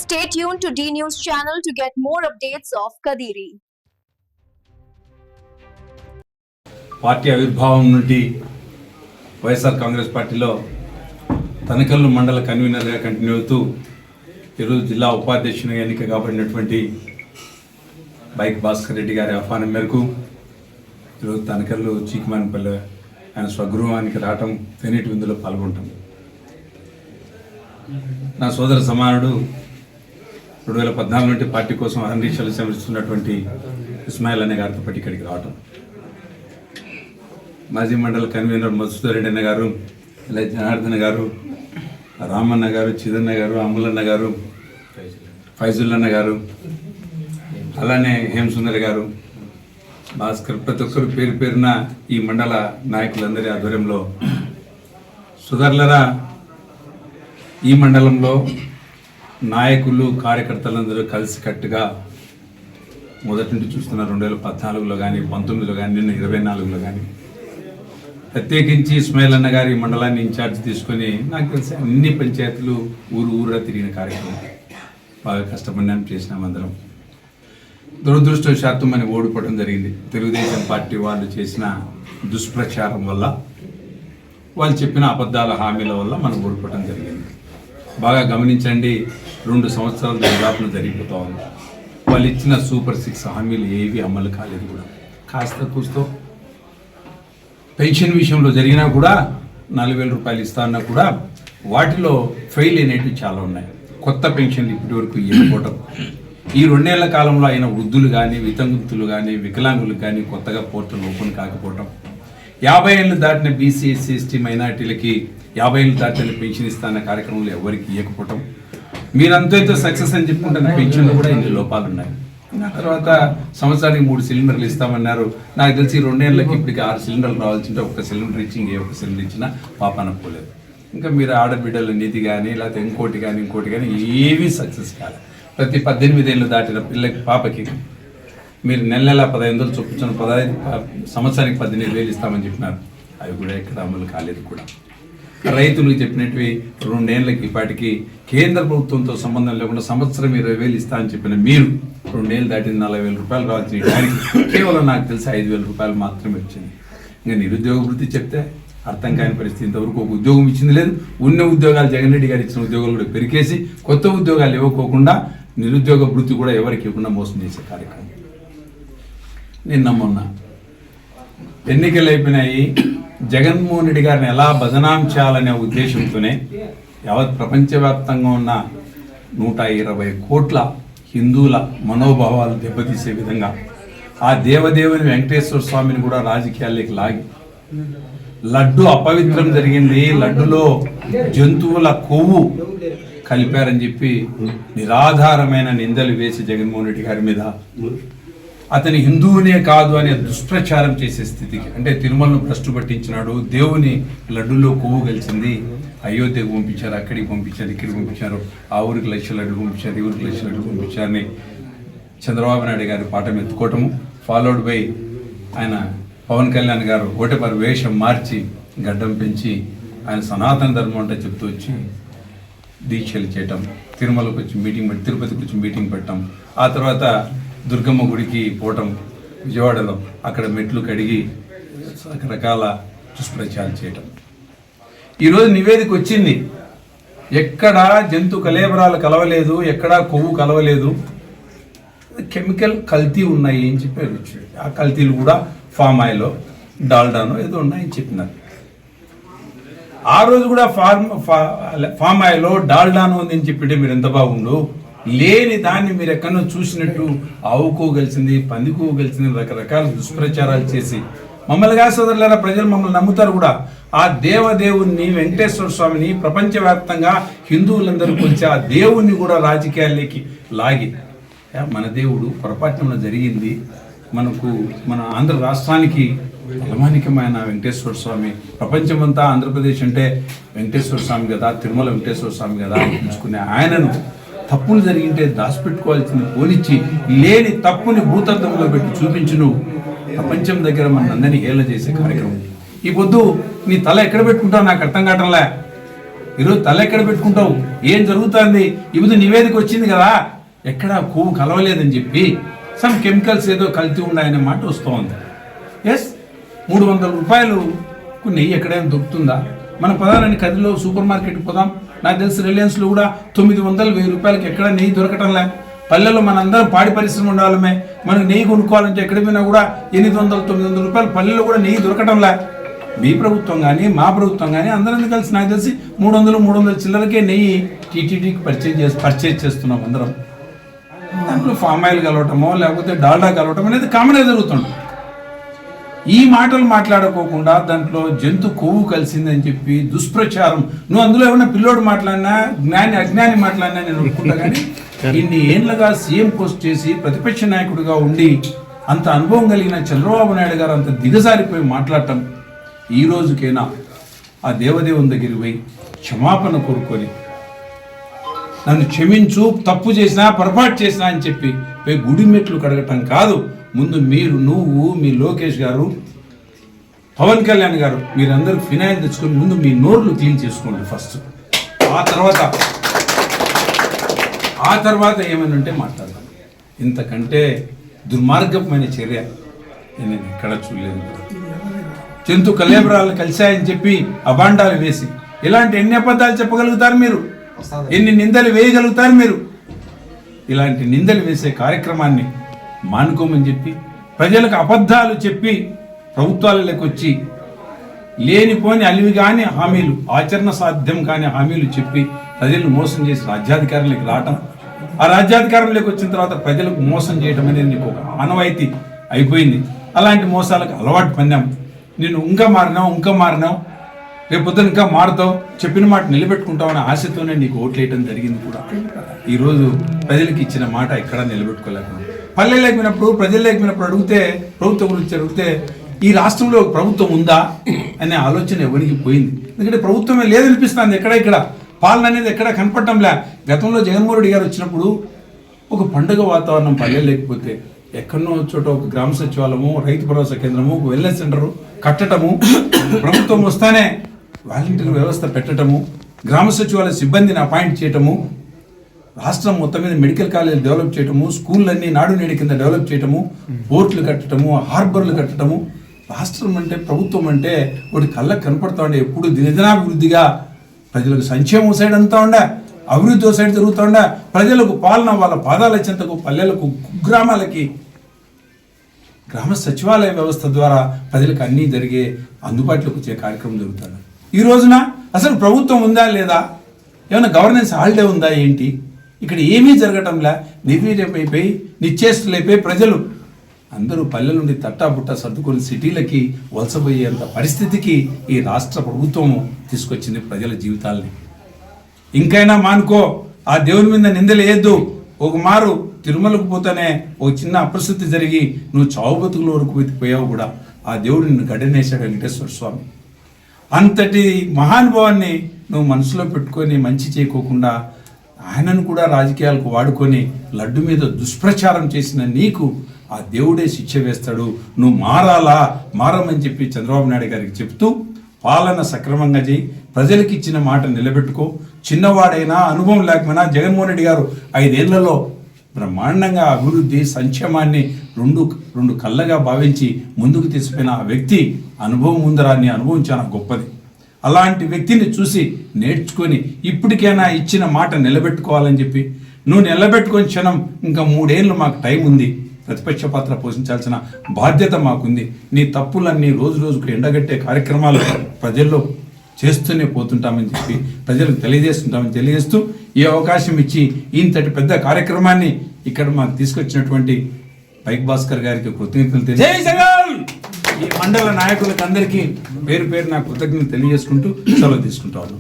Stay tuned to D News channel to get more updates of Kadiri. Party ఆవిర్భావం నుండి వైఎస్ఆర్ కాంగ్రెస్ పార్టీలో తనకల్లు మండల కన్వీనర్గా కంటిన్యూ అవుతూ ఈరోజు జిల్లా ఉపాధ్యక్షునిగా ఎన్నిక కాబడినటువంటి బైక్ భాస్కర్ రెడ్డి గారి ఆహ్వానం మేరకు ఈరోజు తనకల్లు చీకమానిపల్లి ఆయన స్వగృహానికి రావటం తెనేటి విందులో పాల్గొంటాం. నా సోదర సమానుడు 2014 నుండి పార్టీ కోసం అహర్నిశలు శ్రమిస్తున్నటువంటి ఇస్మాయిల్ అనే గారితో పాటు ఇక్కడికి రావటం, మాజీ మండల కన్వీనర్ మధుసూదర్ రెడ్డి అన్న గారు, ఇలా జనార్దన్ గారు, రామన్న గారు, చిదన్న గారు, అమ్ములన్న గారు, ఫైజుల్లన్న గారు, అలానే హేమసుందర్ గారు, భాస్కర్, ప్రతి ఒక్కరు పేరు పేరున ఈ మండల నాయకులందరి ఆధ్వర్యంలో సుధర్లరా ఈ మండలంలో నాయకులు కార్యకర్తలందరూ కలిసికట్టుగా మొదటి నుండి చూస్తున్నారు. 2014లో కానీ 19లో కానీ నిన్న 24లో కానీ ప్రత్యేకించి ఇస్మాయిల్ అన్న గారి మండలాన్ని ఇన్ఛార్జ్ తీసుకొని నాకు తెలిసి అన్ని పంచాయతీలు ఊరా తిరిగిన కార్యక్రమం బాగా కష్టపడినాం, చేసినాం. అందరం దురదృష్టవశాత్తు మనం ఓడిపోవడం జరిగింది. తెలుగుదేశం పార్టీ వాళ్ళు చేసిన దుష్ప్రచారం వల్ల, వాళ్ళు చెప్పిన అబద్ధాల హామీల వల్ల మనం ఓడిపోవడం జరిగింది. బాగా గమనించండి, 2 సంవత్సరాల దాదాపున జరిగిపోతా ఉంది. వాళ్ళు ఇచ్చిన సూపర్ 6 హామీలు ఏవి అమలు కాలేదు. కూడా కాస్త కూస్తో పెన్షన్ విషయంలో జరిగినా కూడా 4,000 రూపాయలు ఇస్తా అన్నా కూడా వాటిలో ఫెయిల్ అయినవి చాలా ఉన్నాయి. కొత్త పెన్షన్లు ఇప్పటి వరకు ఇవ్వకపోవటం, ఈ 2 ఏళ్ల కాలంలో అయిన వృద్ధులు కానీ, వితంతులు కానీ, వికలాంగులకు కానీ కొత్తగా పోర్టల్ ఓపెన్ కాకపోవటం, 50 ఏళ్ళు దాటిన బీసీ, ఎస్సీ, ఎస్టీ మైనార్టీలకి 50 ఏళ్ళు దాటిన పెన్షన్ ఇస్తాన్న కార్యక్రమంలో ఎవరికి ఇవ్వకపోవటం, మీరంతా సక్సెస్ అని చెప్పుకుంటున్న పెన్షన్లు కూడా ఇన్ని లోపాలు ఉన్నాయి. ఆ తర్వాత సంవత్సరానికి 3 సిలిండర్లు ఇస్తామన్నారు. నాకు తెలిసి 2 ఏళ్ళకి ఇప్పటికి 6 సిలిండర్లు రావాల్సింటే 1 సిలిండర్ ఇచ్చింగ్, ఒక సిలిండర్ ఇచ్చినా పాపాన పోలేదు. ఇంకా మీరు ఆడబిడ్డల నిధి కానీ, లేకపోతే ఇంకోటి కానీ ఏవీ సక్సెస్ కాలేదు. ప్రతి 18 ఏళ్ళు దాటిన పాపకి మీరు నెల 15,000 చొప్పున 15 సంవత్సరానికి 18,000 ఇస్తామని చెప్పినారు. అవి కూడా ఎక్కడ అమలు కాలేదు. కూడా రైతులకు చెప్పినట్టు 2 ఏళ్ళకి ఇప్పటికి కేంద్ర ప్రభుత్వంతో సంబంధం లేకుండా సంవత్సరం 20,000 ఇస్తా అని చెప్పిన మీరు 2 ఏళ్ళు దాటిన 40,000 రూపాయలు రావాల్సిన దానికి కేవలం నాకు తెలిసి 5,000 రూపాయలు మాత్రమే వచ్చింది. ఇంకా నిరుద్యోగ వృత్తి చెప్తే అర్థం కాని పరిస్థితి. ఇంతవరకు ఒక ఉద్యోగం ఇచ్చింది లేదు. ఉన్న ఉద్యోగాలు జగన్ రెడ్డి గారు ఇచ్చిన ఉద్యోగాలు కూడా పెరికేసి కొత్త ఉద్యోగాలు ఇవ్వకోకుండా నిరుద్యోగ వృత్తి కూడా ఎవరికి ఇవ్వకుండా మోసం చేసే కార్యక్రమం. నిన్న మొన్న ఎన్నికలు అయిపోయినాయి. జగన్మోహన్ రెడ్డి గారిని ఎలా బదనాం చేయాలనే ఉద్దేశంతోనే యావత్ ప్రపంచవ్యాప్తంగా ఉన్న 120 కోట్ల హిందువుల మనోభావాలు దెబ్బతీసే విధంగా ఆ దేవదేవుని వెంకటేశ్వర స్వామిని కూడా రాజకీయాల్లోకి లాగి లడ్డు అపవిత్రం జరిగింది, లడ్డులో జంతువుల కొవ్వు కలిపారని చెప్పి నిరాధారమైన నిందలు వేసి జగన్మోహన్ రెడ్డి గారి మీద అతని హిందువునే కాదు అనే దుష్ప్రచారం చేసే స్థితికి, అంటే తిరుమలను భ్రష్టు పట్టించినాడు, దేవుని లడ్డులో కొవ్వు కలిసింది, అయోధ్యకు పంపించారు, అక్కడికి పంపించారు, ఇక్కడికి పంపించారు, ఆ ఊరికి 1,00,000 లడ్డు పంపించారు, ఈ ఊరికి 1,00,000 లడ్డు పంపించారని చంద్రబాబు నాయుడు గారి పాఠం ఎత్తుకోవటము, ఫాలోడ్ బై ఆయన పవన్ కళ్యాణ్ గారు ఓటపరి వేషం మార్చి గడ్డం పెంచి ఆయన సనాతన ధర్మం అంటే చెప్తూ వచ్చి దీక్షలు చేయటం, తిరుమలకు వచ్చి మీటింగ్ పెట్టి, తిరుపతికి వచ్చి మీటింగ్ పెట్టడం, ఆ తర్వాత దుర్గమ్మ గుడికి పోవటం విజయవాడలో, అక్కడ మెట్లు కడిగి రకరకాల దుష్ప్రచారం చేయటం. ఈరోజు నివేదిక వచ్చింది, ఎక్కడా జంతు కలేబరాలు కలవలేదు, ఎక్కడా కొవ్వు కలవలేదు, కెమికల్ కల్తీ ఉన్నాయి అని చెప్పారు. ఆ కల్తీలు కూడా ఫామ్ ఆయిల్, డాల్డానో ఏదో ఉన్నాయని చెప్పినారు. ఆ రోజు కూడా ఫామ్ ఆయిల్, డాల్డానో ఉందని చెప్పితే మీరు ఎంత బాగుండు, లేని దాన్ని మీరు ఎక్కడో చూసినట్టు ఆవుకో కలిసింది, పందికో కలిసింది, రకరకాల దుష్ప్రచారాలు చేసి మమ్మల్ని సోదరులారా, ప్రజలు మమ్మల్ని నమ్ముతారు కూడా. ఆ దేవదేవుణ్ణి వెంకటేశ్వర స్వామిని ప్రపంచవ్యాప్తంగా హిందువులందరూ కొలిచి ఆ దేవుణ్ణి కూడా రాజకీయాల్లోకి లాగి, మన దేవుడు పొరపాటున జరిగింది, మన ఆంధ్ర రాష్ట్రానికి తలమానికమైన వెంకటేశ్వర స్వామి, ప్రపంచమంతా ఆంధ్రప్రదేశ్ అంటే వెంకటేశ్వర స్వామి కదా, తిరుమల వెంకటేశ్వర స్వామి కదా అని పిలుచుకునే ఆయనను తప్పులు జరిగింటే దాచిపెట్టుకోవాల్సింది పోనిచ్చి, లేని తప్పుని భూతత్వంలో పెట్టి చూపించును ప్రపంచం దగ్గర మన అందరినీ హేళన చేసే కార్యక్రమం. ఈ పొద్దు నీ తల ఎక్కడ పెట్టుకుంటావు నాకు అర్థం కావటంలే. ఈరోజు తల ఎక్కడ పెట్టుకుంటావు, ఏం జరుగుతుంది, ఇప్పుడు నివేదిక వచ్చింది కదా, ఎక్కడ కొవ్వు కలవలేదని చెప్పి సమ్ కెమికల్స్ ఏదో కల్తీ ఉన్నాయనే మాట వస్తూ ఉంది. ఎస్, 300 రూపాయలు నెయ్యి ఎక్కడైనా దొరుకుతుందా? మన ప్రధాని కదిలో సూపర్ మార్కెట్కి పోదాం, నాకు తెలిసి రిలయన్స్లో కూడా 900-1000 రూపాయలకి ఎక్కడ నెయ్యి దొరకటంలే. పల్లెల్లో మనందరం పాడి పరిశ్రమ ఉండాలమే, మనకు నెయ్యి కొనుక్కోవాలంటే ఎక్కడ పోయినా కూడా 800-900 రూపాయలు పల్లెల్లో కూడా నెయ్యి దొరకటంలే. మీ ప్రభుత్వం కానీ మా ప్రభుత్వం కానీ అందరం కలిసి నాకు తెలిసి 300 చిల్లరకే నెయ్యి టీటీడీకి పర్చేజ్ చేస్తున్నాం అందరం. దాంట్లో ఫామ్ ఆయిల్ కలవటమో లేకపోతే డాల్డా కలవటం అనేది కామన్గా జరుగుతుంది. ఈ మాటలు మాట్లాడుకోకుండా దాంట్లో జంతు కొవ్వు కలిసిందని చెప్పి దుష్ప్రచారం, నువ్వు అందులో ఏమన్నా పిల్లోడు మాట్లాడినా అజ్ఞాని మాట్లాడినా నేను ఒప్పుకుంటా. కానీ ఇన్ని ఏళ్లుగా సీఎం పోస్ట్ చేసి ప్రతిపక్ష నాయకుడిగా ఉండి అంత అనుభవం కలిగిన చంద్రబాబు నాయుడు గారు అంత దిగజారిపోయి మాట్లాడటం, ఈ రోజుకైనా ఆ దేవదేవుని దగ్గరికి పోయి క్షమాపణ కోరుకొని నన్ను క్షమించు, తప్పు చేసినా పొరపాటు చేసినా అని చెప్పి పోయి గుడి మెట్లు కడగటం కాదు. ముందు మీరు, నువ్వు, మీ లోకేష్ గారు, పవన్ కళ్యాణ్ గారు, మీరందరూ ఫినాయిల్ తెచ్చుకొని ముందు మీ నోర్లు క్లీన్ చేసుకోండి ఫస్ట్. ఆ తర్వాత ఏమైనా ఉంటే మాట్లాడదాం. ఇంతకంటే దుర్మార్గమైన చర్య నేను ఎక్కడ చూడలేదు. జంతు కలేబరాలు కలిశాయని చెప్పి అబాండాలు వేసి ఇలాంటి ఎన్ని అబద్ధాలు చెప్పగలుగుతారు మీరు? ఎన్ని నిందలు వేయగలుగుతారు మీరు? ఇలాంటి నిందలు వేసే కార్యక్రమాన్ని మానుకోమని చెప్పి ప్రజలకు అబద్ధాలు చెప్పి ప్రభుత్వాలలోకి వచ్చి లేనిపోని అలివి కాని హామీలు, ఆచరణ సాధ్యం కాని హామీలు చెప్పి ప్రజలను మోసం చేసి రాజ్యాధికారంలోకి రావటం, ఆ రాజ్యాధికారంలోకి వచ్చిన తర్వాత ప్రజలకు మోసం చేయడం అనేది నీకు ఒక ఆనవాయితీ అయిపోయింది. అలాంటి మోసాలకు అలవాటు పన్నాం. నేను ఇంకా మారినావు, రేపొద్దున ఇంకా మారుతావు, చెప్పిన మాట నిలబెట్టుకుంటావు అనే ఆశతోనే నీకు ఓట్లేయటం జరిగింది కూడా. ఈరోజు ప్రజలకు ఇచ్చిన మాట ఎక్కడా నిలబెట్టుకోలేకుండా పల్లె లేకపోయినప్పుడు, ప్రజలు లేకపోయినప్పుడు అడిగితే, ప్రభుత్వం గురించి అడిగితే ఈ రాష్ట్రంలో ప్రభుత్వం ఉందా అనే ఆలోచన ఎవరికి పోయింది. ఎందుకంటే ప్రభుత్వమే లేదనిపిస్తుంది. ఇక్కడ పాలన అనేది ఎక్కడ కనపడటంలే. గతంలో జగన్మోహన్ రెడ్డి గారు వచ్చినప్పుడు ఒక పండుగ వాతావరణం పల్లె లేకపోతే ఎక్కడనో చోట ఒక గ్రామ సచివాలయము, రైతు భరోసా కేంద్రము, ఒక వెల్నెస్ సెంటరు కట్టడము, ప్రభుత్వం వస్తానే వాలంటీర్ వ్యవస్థ పెట్టడము, గ్రామ సచివాలయ సిబ్బందిని అపాయింట్ చేయటము, రాష్ట్రం మొత్తం మీద మెడికల్ కాలేజీలు డెవలప్ చేయటము, స్కూళ్ళన్నీ నాడు నేడు కింద డెవలప్ చేయటము, పోర్టులు కట్టడము, హార్బర్లు కట్టడము. రాష్ట్రం అంటే, ప్రభుత్వం అంటే ఒకటి కళ్ళకు కనపడుతూ ఉండే, ఎప్పుడు దినదినాభివృద్ధిగా ప్రజలకు సంక్షేమం సైడ్ అంతా ఉండే, అభివృద్ధి సైడ్ జరుగుతూ ఉండే, ప్రజలకు పాలన వాళ్ళ పాదాల చెంతకు, పల్లెలకు, కుగ్రామాలకి గ్రామ సచివాలయ వ్యవస్థ ద్వారా ప్రజలకు అన్నీ జరిగే అందుబాటులోకి వచ్చే కార్యక్రమం జరుగుతుంది. ఈ రోజున అసలు ప్రభుత్వం ఉందా లేదా, ఏమైనా గవర్నెన్స్ హాలిడే ఉందా ఏంటి, ఇక్కడ ఏమీ జరగటంలా. నిర్వీర్యమైపోయి నిశ్చేష్టులైపోయి ప్రజలు అందరూ పల్లెల నుండి తట్టాబుట్ట సర్దుకొని సిటీలకి వలసపోయేంత పరిస్థితికి ఈ రాష్ట్ర ప్రభుత్వం తీసుకొచ్చింది ప్రజల జీవితాల్ని. ఇంకైనా మానుకో, ఆ దేవుని మీద నిందలు వేయద్దు. ఒక మారు తిరుమలకు పోతానే ఒక చిన్న అప్రసిద్ధి జరిగి నువ్వు చావు బతుకుల వరకు పోయావు కూడా, ఆ దేవుడు నిన్ను గడ్డనేశాడు వెంకటేశ్వర స్వామి. అంతటి మహానుభావాన్ని నువ్వు మనసులో పెట్టుకొని మంచి చేయకోకుండా ఆయనను కూడా రాజకీయాలకు వాడుకొని లడ్డు మీద దుష్ప్రచారం చేసిన నీకు ఆ దేవుడే శిక్ష వేస్తాడు. నువ్వు మారమని చెప్పి చంద్రబాబు నాయుడు గారికి చెప్తూ పాలన సక్రమంగా చేయి, ప్రజలకు ఇచ్చిన మాట నిలబెట్టుకో. చిన్నవాడైనా, అనుభవం లేకపోయినా జగన్మోహన్ రెడ్డి గారు 5 ఏళ్లలో బ్రహ్మాండంగా అభివృద్ధి, సంక్షేమాన్ని రెండు కళ్ళగా భావించి ముందుకు తీసుకుపోయిన ఆ వ్యక్తి అనుభవం ఉందరా, నీ అనుభవం చాలా గొప్పది. అలాంటి వ్యక్తిని చూసి నేర్చుకొని ఇప్పటికైనా ఇచ్చిన మాట నిలబెట్టుకోవాలని చెప్పి, నువ్వు నిలబెట్టుకొని క్షణం ఇంకా 3 ఏళ్ళు మాకు టైం ఉంది, ప్రతిపక్ష పాత్ర పోషించాల్సిన బాధ్యత మాకుంది. నీ తప్పులన్నీ రోజు రోజుకు ఎండగట్టే కార్యక్రమాలు ప్రజల్లో చేస్తూనే పోతుంటామని చెప్పి ప్రజలకు తెలియజేస్తూ ఈ అవకాశం ఇచ్చి ఇంతటి పెద్ద కార్యక్రమాన్ని ఇక్కడ మాకు తీసుకొచ్చినటువంటి బైక్ భాస్కర్ గారికి కృతజ్ఞతలు ఈ మండల నాయకులకు అందరికీ పేరు నా కృతజ్ఞతలు తెలియజేసుకుంటూ సెలవు తీసుకుంటాను.